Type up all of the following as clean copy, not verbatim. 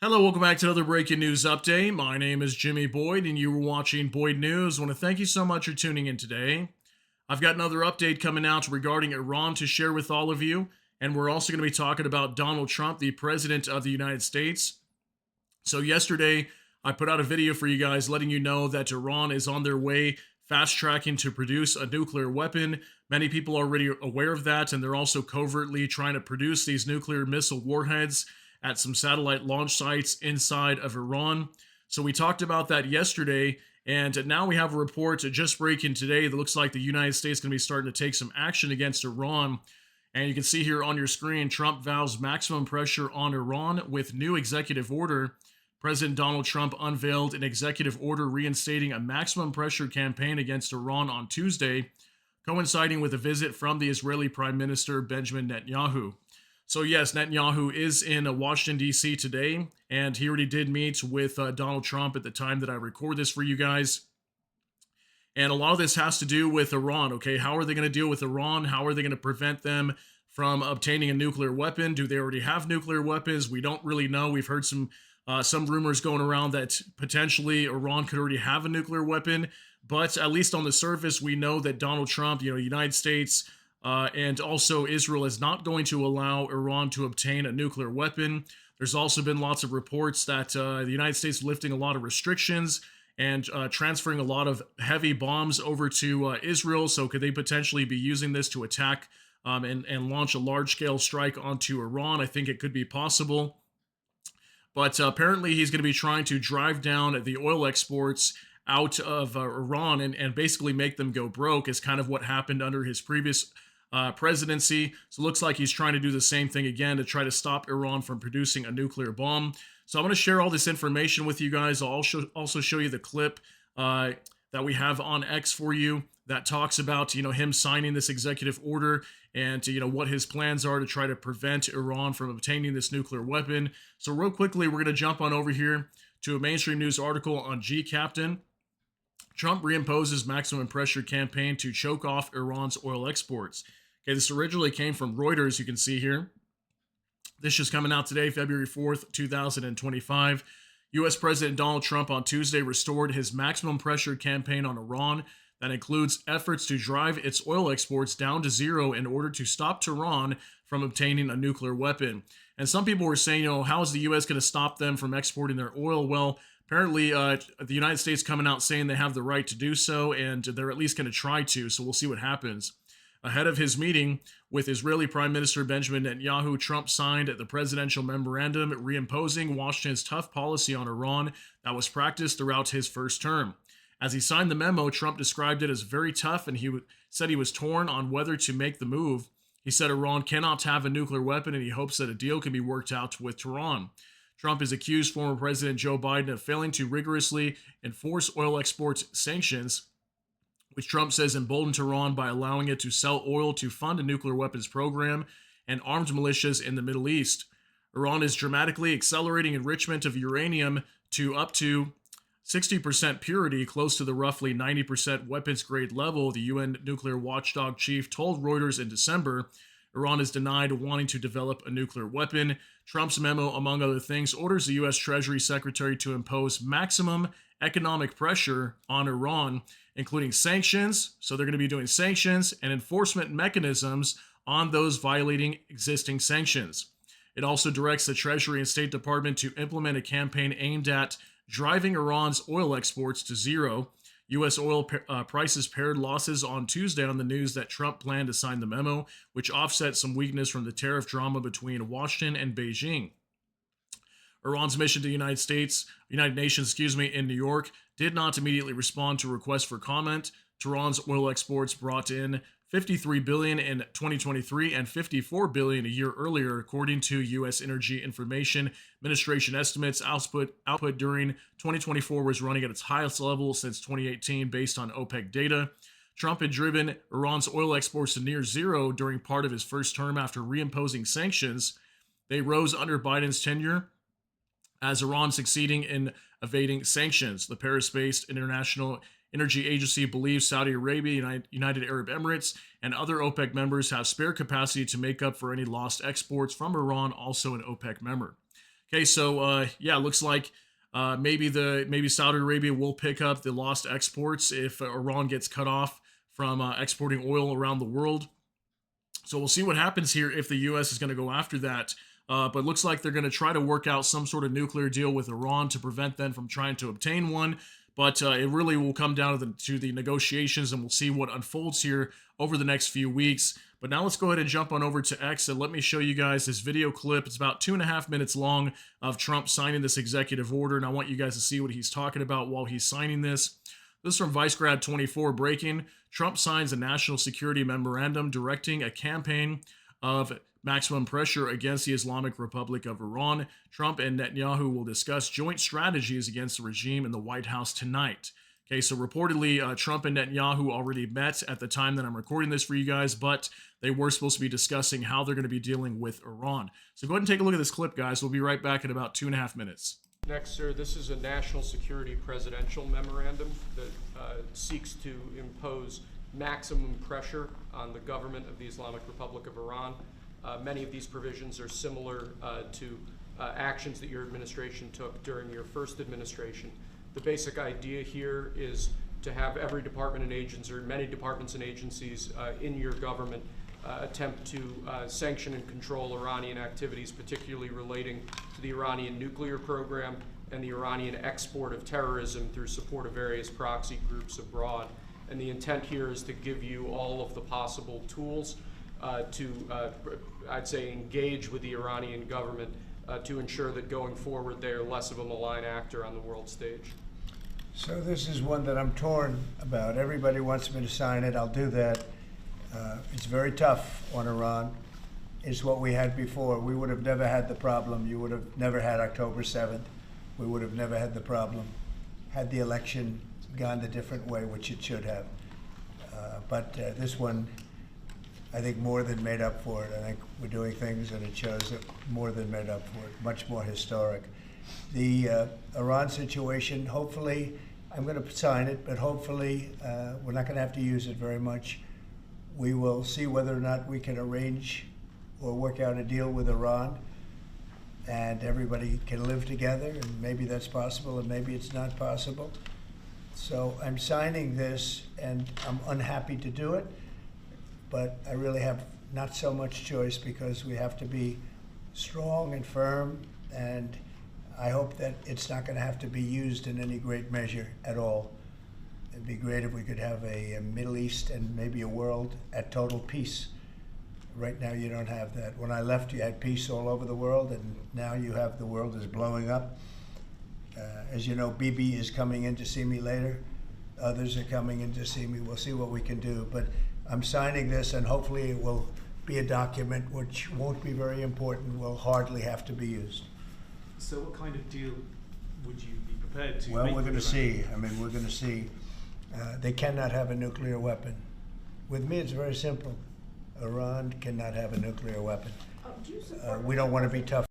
Hello, welcome back to another breaking news update. My name is Jimmy Boyd, and you were watching Boyd News. I want to thank you so much for tuning in today. I've got another update coming out regarding Iran to share with all of you, and we're also going to be talking about Donald Trump, the President of the United States. So, yesterday, I put out a video for you guys letting you know that Iran is on their way fast tracking to produce a nuclear weapon. Many people are already aware of that, and they're also covertly trying to produce these nuclear missile warheads at some satellite launch sites inside of Iran. So we talked about that yesterday, and now we have a report just breaking today that looks like the United States is going to be starting to take some action against Iran. And you can see here on your screen, Trump vows maximum pressure on Iran with new executive order. President Donald Trump unveiled an executive order reinstating a maximum pressure campaign against Iran on Tuesday, coinciding with a visit from the Israeli Prime Minister Benjamin Netanyahu. So yes, Netanyahu is in Washington, D.C. today, and he already did meet with Donald Trump at the time that I record this for you guys. And a lot of this has to do with Iran, okay? How are they going to deal with Iran? How are they going to prevent them from obtaining a nuclear weapon? Do they already have nuclear weapons? We don't really know. We've heard some rumors going around that potentially Iran could already have a nuclear weapon, but at least on the surface, we know that Donald Trump, United States, and also Israel is not going to allow Iran to obtain a nuclear weapon. There's also been lots of reports that the United States is lifting a lot of restrictions and transferring a lot of heavy bombs over to Israel. So could they potentially be using this to attack and launch a large-scale strike onto Iran? I think it could be possible. But apparently he's going to be trying to drive down the oil exports out of Iran and basically make them go broke, is kind of what happened under his previous presidency. So it looks like he's trying to do the same thing again to try to stop Iran from producing a nuclear bomb. So I'm going to share all this information with you guys. I'll also show you the clip that we have on X for you that talks about him signing this executive order and what his plans are to try to prevent Iran from obtaining this nuclear weapon. So real quickly, we're going to jump on over here to a mainstream news article on G Captain. Trump reimposes maximum pressure campaign to choke off Iran's oil exports. Okay, this originally came from Reuters, you can see here. This is coming out today, February 4th, 2025. U.S. President Donald Trump on Tuesday restored his maximum pressure campaign on Iran that includes efforts to drive its oil exports down to zero in order to stop Tehran from obtaining a nuclear weapon. And some people were saying, how is the U.S. going to stop them from exporting their oil? Well, apparently, the United States coming out saying they have the right to do so, and they're at least going to try to, so we'll see what happens. Ahead of his meeting with Israeli Prime Minister Benjamin Netanyahu, Trump signed the presidential memorandum reimposing Washington's tough policy on Iran that was practiced throughout his first term. As he signed the memo, Trump described it as very tough, and he said he was torn on whether to make the move. He said Iran cannot have a nuclear weapon, and he hopes that a deal can be worked out with Tehran. Trump has accused former President Joe Biden of failing to rigorously enforce oil export sanctions, which Trump says emboldened Tehran by allowing it to sell oil to fund a nuclear weapons program and armed militias in the Middle East. Iran is dramatically accelerating enrichment of uranium to up to 60% purity, close to the roughly 90% weapons grade level, the UN nuclear watchdog chief told Reuters in December. Iran is denied wanting to develop a nuclear weapon. Trump's memo, among other things, orders the U.S. Treasury Secretary to impose maximum economic pressure on Iran, including sanctions. So they're going to be doing sanctions and enforcement mechanisms on those violating existing sanctions. It also directs the Treasury and State Department to implement a campaign aimed at driving Iran's oil exports to zero. U.S. oil prices paired losses on Tuesday on the news that Trump planned to sign the memo, which offset some weakness from the tariff drama between Washington and Beijing. Iran's mission to the United Nations, in New York, did not immediately respond to requests for comment. Tehran's oil exports brought in $53 billion in 2023 and $54 billion a year earlier, according to U.S. Energy Information Administration estimates. Output during 2024 was running at its highest level since 2018, based on OPEC data. Trump had driven Iran's oil exports to near zero during part of his first term after reimposing sanctions. They rose under Biden's tenure, as Iran succeeding in evading sanctions. The Paris-based International Energy Agency believes Saudi Arabia, United Arab Emirates, and other OPEC members have spare capacity to make up for any lost exports from Iran, also an OPEC member. Okay, so yeah, looks like maybe Saudi Arabia will pick up the lost exports if Iran gets cut off from exporting oil around the world. So we'll see what happens here if the U.S. is going to go after that. But looks like they're going to try to work out some sort of nuclear deal with Iran to prevent them from trying to obtain one. But it really will come down to the negotiations, and we'll see what unfolds here over the next few weeks. But now let's go ahead and jump on over to X and let me show you guys this video clip. It's about 2.5 minutes long of Trump signing this executive order, and I want you guys to see what he's talking about while he's signing this. This is from ViceGrad24 breaking. Trump signs a national security memorandum directing a campaign of maximum pressure against the Islamic Republic of Iran. Trump and Netanyahu will discuss joint strategies against the regime in the White House tonight. Okay, so reportedly, Trump and Netanyahu already met at the time that I'm recording this for you guys, but they were supposed to be discussing how they're going to be dealing with Iran. So go ahead and take a look at this clip, guys. We'll be right back in about 2.5 minutes. Next, sir, this is a national security presidential memorandum that seeks to impose maximum pressure on the government of the Islamic Republic of Iran. Many of these provisions are similar to actions that your administration took during your first administration. The basic idea here is to have every department and agency, or many departments and agencies in your government attempt to sanction and control Iranian activities, particularly relating to the Iranian nuclear program and the Iranian export of terrorism through support of various proxy groups abroad. And the intent here is to give you all of the possible tools to, I'd say, engage with the Iranian government to ensure that going forward they are less of a malign actor on the world stage. So this is one that I'm torn about. Everybody wants me to sign it. I'll do that. It's very tough on Iran. It's what we had before. We would have never had the problem. You would have never had October 7th. We would have never had the problem had the election gone a different way, which it should have. But this one, I think, more than made up for it. I think we're doing things, and it shows that more than made up for it, much more historic. The Iran situation, hopefully, I'm going to sign it, but hopefully we're not going to have to use it very much. We will see whether or not we can arrange or work out a deal with Iran, and everybody can live together, and maybe that's possible, and maybe it's not possible. So I'm signing this, and I'm unhappy to do it, but I really have not so much choice because we have to be strong and firm, and I hope that it's not going to have to be used in any great measure at all. It'd be great if we could have a Middle East and maybe a world at total peace. Right now you don't have that. When I left, you had peace all over the world, and now you have the world is blowing up. As you know, Bibi is coming in to see me later. Others are coming in to see me. We'll see what we can do. But I'm signing this, and hopefully it will be a document which won't be very important, will hardly have to be used. So what kind of deal would you be prepared to Well, make? we're going to see. I mean, we're going to see. They cannot have a nuclear weapon. With me, it's very simple. Iran cannot have a nuclear weapon. We don't want to be tough.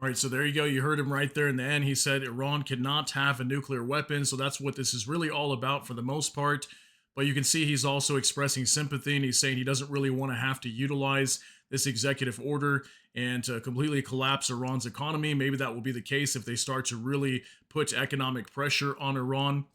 All right, so there you go. You heard him right there in the end. He said Iran cannot have a nuclear weapon. So that's what this is really all about for the most part. But you can see he's also expressing sympathy, and he's saying he doesn't really want to have to utilize this executive order and to completely collapse Iran's economy. Maybe that will be the case if they start to really put economic pressure on Iran.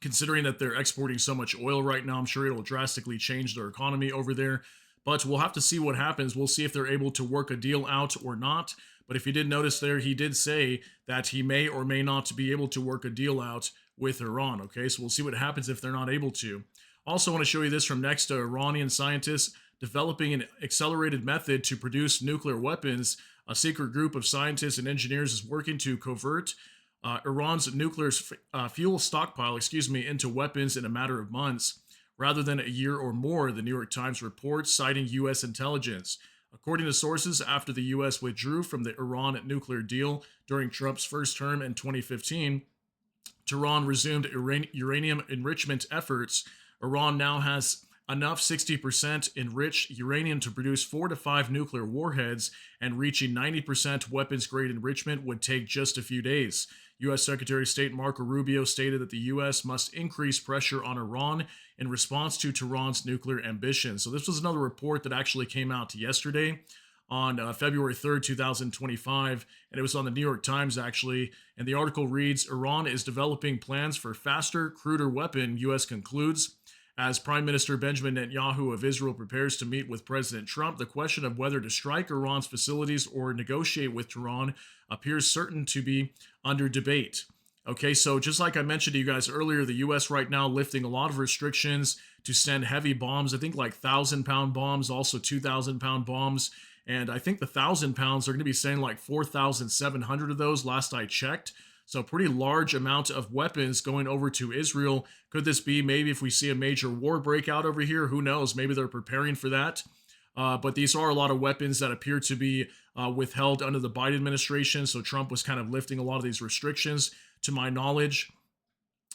Considering that they're exporting so much oil right now, I'm sure it'll drastically change their economy over there. But we'll have to see what happens. We'll see if they're able to work a deal out or not. But if you did notice there, he did say that he may or may not be able to work a deal out with Iran. Okay, so we'll see what happens if they're not able to. Also want to show you this from next to Iranian scientists developing an accelerated method to produce nuclear weapons. A secret group of scientists and engineers is working to convert Iran's nuclear fuel stockpile, into weapons in a matter of months, rather than a year or more, the New York Times reports, citing U.S. intelligence. According to sources, after the U.S. withdrew from the Iran nuclear deal during Trump's first term in 2015, Tehran resumed uranium enrichment efforts. Iran now has enough 60% enriched uranium to produce 4 to 5 nuclear warheads, and reaching 90% weapons-grade enrichment would take just a few days. U.S. Secretary of State Marco Rubio stated that the U.S. must increase pressure on Iran in response to Tehran's nuclear ambitions. So this was another report that actually came out yesterday. on February 3rd, 2025, and it was on the New York Times actually. And the article reads, Iran is developing plans for faster, cruder weapon, U.S. concludes. As Prime Minister Benjamin Netanyahu of Israel prepares to meet with President Trump, the question of whether to strike Iran's facilities or negotiate with Tehran appears certain to be under debate. Okay, so just like I mentioned to you guys earlier, the U.S. right now lifting a lot of restrictions to send heavy bombs. I think like 1,000-pound bombs, also 2,000-pound bombs. And I think the 1,000 pounds are going to be saying like 4,700 of those last I checked. So pretty large amount of weapons going over to Israel. Could this be maybe if we see a major war breakout over here? Who knows? Maybe they're preparing for that. But these are a lot of weapons that appear to be withheld under the Biden administration. So Trump was kind of lifting a lot of these restrictions, to my knowledge.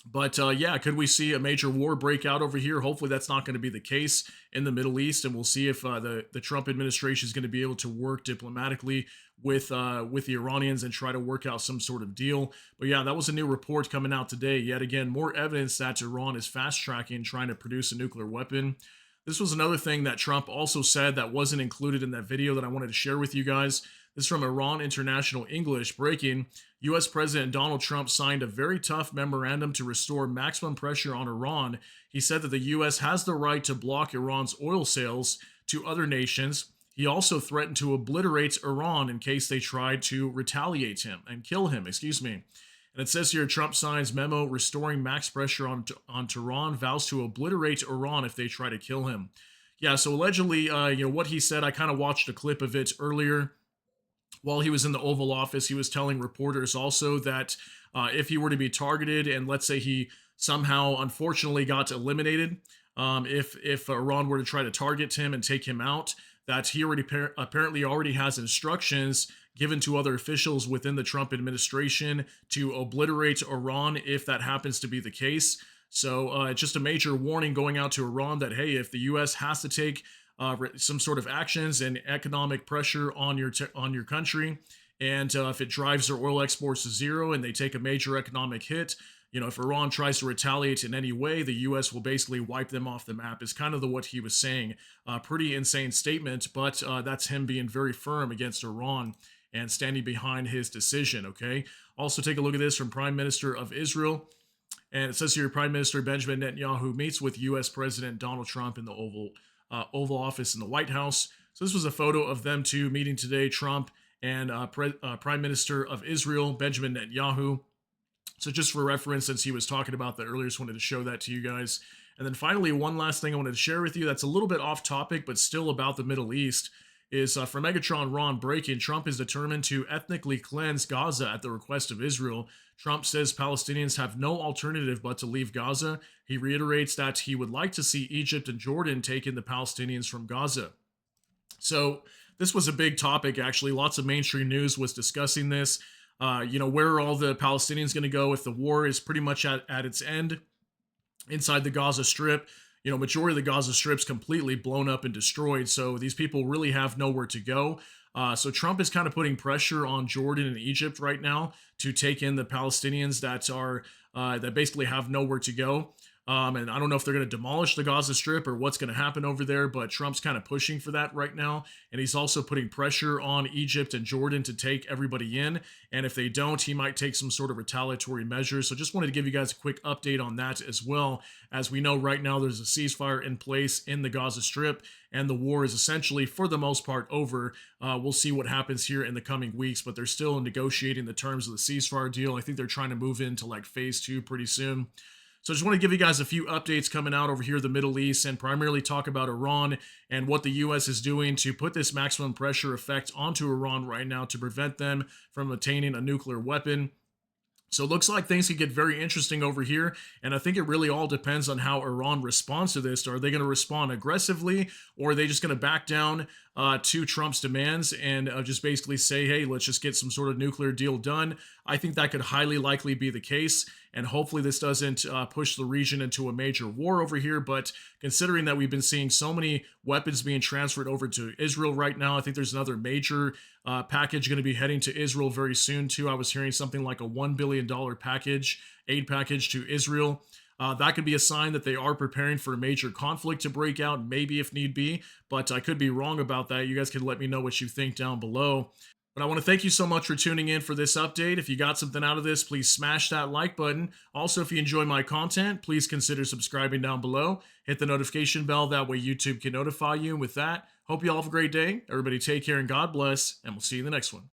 But yeah, could we see a major war break out over here? Hopefully that's not going to be the case in the Middle East, and we'll see if the Trump administration is going to be able to work diplomatically with the Iranians and try to work out some sort of deal. But yeah, that was a new report coming out today. Yet again, more evidence that Iran is fast-tracking trying to produce a nuclear weapon. This was another thing that Trump also said that wasn't included in that video that I wanted to share with you guys. This is from Iran International English, breaking. U.S. President Donald Trump signed a very tough memorandum to restore maximum pressure on Iran. He said that the U.S. has the right to block Iran's oil sales to other nations. He also threatened to obliterate Iran in case they tried to retaliate him and kill him, And it says here, Trump signs memo restoring max pressure on Tehran, vows to obliterate Iran if they try to kill him. Yeah, so allegedly, what he said, I kind of watched a clip of it earlier. While he was in the Oval Office, he was telling reporters also that if he were to be targeted and let's say he somehow unfortunately got eliminated, if Iran were to try to target him and take him out, that he apparently already has instructions given to other officials within the Trump administration to obliterate Iran if that happens to be the case. So it's just a major warning going out to Iran that, hey, if the U.S. has to take some sort of actions and economic pressure on your country, and if it drives their oil exports to zero and they take a major economic hit, if Iran tries to retaliate in any way, the U.S. will basically wipe them off the map, is kind of what he was saying. Pretty insane statement, but that's him being very firm against Iran and standing behind his decision, okay? Also, take a look at this from Prime Minister of Israel. And it says here, Prime Minister Benjamin Netanyahu meets with U.S. President Donald Trump in the Oval Office in the White House. So this was a photo of them two meeting today, Trump and Prime Minister of Israel, Benjamin Netanyahu. So just for reference, since he was talking about that earlier, just wanted to show that to you guys. And then finally, one last thing I wanted to share with you that's a little bit off topic, but still about the Middle East, is from Megatron Ron breaking, Trump is determined to ethnically cleanse Gaza at the request of Israel. Trump says Palestinians have no alternative but to leave Gaza. He reiterates that he would like to see Egypt and Jordan taking the Palestinians from Gaza. So this was a big topic, actually. Lots of mainstream news was discussing this. Where are all the Palestinians going to go if the war is pretty much at its end inside the Gaza Strip? Majority of the Gaza Strip's completely blown up and destroyed, so these people really have nowhere to go. So Trump is kind of putting pressure on Jordan and Egypt right now to take in the Palestinians that basically have nowhere to go. And I don't know if they're going to demolish the Gaza Strip or what's going to happen over there, but Trump's kind of pushing for that right now. And he's also putting pressure on Egypt and Jordan to take everybody in. And if they don't, he might take some sort of retaliatory measures. So just wanted to give you guys a quick update on that as well. As we know right now, there's a ceasefire in place in the Gaza Strip, and the war is essentially, for the most part, over. We'll see what happens here in the coming weeks, but they're still negotiating the terms of the ceasefire deal. I think they're trying to move into like phase 2 pretty soon. So I just want to give you guys a few updates coming out over here in the Middle East and primarily talk about Iran and what the U.S. is doing to put this maximum pressure effect onto Iran right now to prevent them from attaining a nuclear weapon. So it looks like things could get very interesting over here, and I think it really all depends on how Iran responds to this. Are they going to respond aggressively, or are they just going to back down to Trump's demands and just basically say, hey, let's just get some sort of nuclear deal done? I think that could highly likely be the case, and hopefully this doesn't push the region into a major war over here. But considering that we've been seeing so many weapons being transferred over to Israel right now, I think there's another major package going to be heading to Israel very soon too. I was hearing something like a $1 billion package, aid package to Israel. That could be a sign that they are preparing for a major conflict to break out, maybe if need be, but I could be wrong about that. You guys can let me know what you think down below. But I want to thank you so much for tuning in for this update. If you got something out of this, please smash that like button. Also, if you enjoy my content, please consider subscribing down below. Hit the notification bell. That way YouTube can notify you. And with that, hope you all have a great day. Everybody take care and God bless. And we'll see you in the next one.